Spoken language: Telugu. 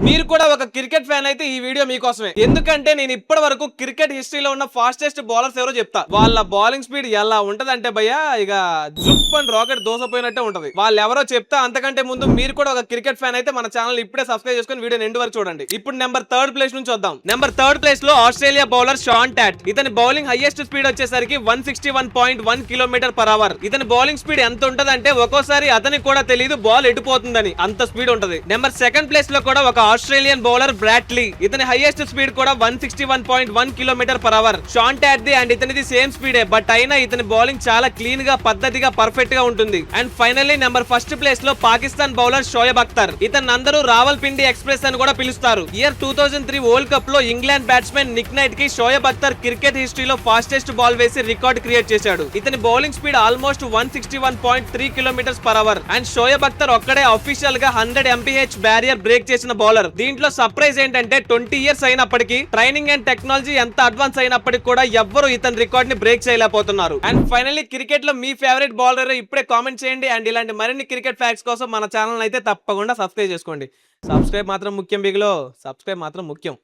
మీరు కూడా ఒక క్రికెట్ ఫ్యాన్ అయితే ఈ వీడియో మీకోసమే. ఎందుకంటే నేను ఇప్పటి వరకు క్రికెట్ హిస్టరీలో ఉన్న ఫాస్టెస్ట్ బౌలర్స్ ఎవరో చెప్తా. వాళ్ళ బౌలింగ్ స్పీడ్ ఎలా ఉంటదంటే భయ్యా ఇక జుప్ అండ్ రాకెట్ దోసపోయినట్టే ఉంటది. వాళ్ళు ఎవరో చెప్తా. అంతకంటే ముందు మీరు కూడా ఒక క్రికెట్ ఫ్యాన్ అయితే మన ఛానల్ ఇప్పుడే సబ్స్క్రైబ్ చేసుకుని వీడియో ఎండ్ వరకు చూడండి. ఇప్పుడు నెంబర్ 3rd ప్లేస్ నుంచి వద్దాం. నెంబర్ 3rd ప్లేస్ లో ఆస్ట్రేలియా బౌలర్ షాన్ టాట్. ఇతని బౌలింగ్ హైయెస్ట్ స్పీడ్ వచ్చేసరికి 161.1 km/h. ఇతని బౌలింగ్ స్పీడ్ ఎంత ఉంటదంటే ఒక్కోసారి అతనికి కూడా తెలియదు బాల్ ఎటుపోతుందని, అంత స్పీడ్ ఉంటది. నెంబర్ 2nd ప్లేస్ లో కూడా ఒక ఆస్ట్రేలియన్ బౌలర్ బ్రాట్లీ. ఇతని హైయెస్ట్ స్పీడ్ కూడా 161.1 km/h. షాన్ టాట్ ది అండ్ ఇతనిది సేమ్ స్పీడే, బట్ అయినా ఇతని బౌలింగ్ చాలా క్లీన్ గా పద్ధతిగా పర్ఫెక్ట్ గా ఉంటుంది. And finally number 1st place లో పాకిస్తాన్ బౌలర్ షోయబ్ అఖ్తర్. ఇతను అందరూ రావల్పిండి ఎక్స్ప్రెస్ అని కూడా పిలుస్తారు. ఇయర్ 2003 వరల్డ్ కప్ లో ఇంగ్లాండ్ బ్యాట్స్మెన్ నిక్ నైట్ కి షోయబ్ అఖ్తర్ క్రికెట్ హిస్టరీలో ఫాస్టెస్ట్ బాల్ వేసి రికార్డ్ క్రియేట్ చేశాడు. ఇతని bowling speed almost 161.3 km/h. And Shoaib Akhtar ఒక్కడే అఫీషియల్ గా 100 mph బ్యారియర్ బ్రేక్ చేసిన బౌలర్. దీంట్లో సర్ప్రైజ్ ఏంటంటే 20 ఇయర్స్ అయినప్పటికీ, ట్రైనింగ్ అండ్ టెక్నాలజీ ఎంత అడ్వాన్స్ అయినప్పటికీ కూడా ఎవ్వరు ఇతని రికార్డ్ ని బ్రేక్ చేయలేకపోతున్నారు. అండ్ ఫైనల్లీ క్రికెట్ లో మీ ఫేవరెట్ బౌలర్ ఇప్పుడే కామెంట్ చేయండి. అండ్ ఇలాంటి మరిన్ని క్రికెట్ ఫ్యాక్ట్స్ కోసం మన ఛానల్ అయితే తప్పకుండా సబ్స్క్రైబ్ చేసుకోండి. సబ్స్క్రైబ్ మాత్రం ముఖ్యం బిగులో, సబ్స్క్రైబ్ మాత్రం ముఖ్యం.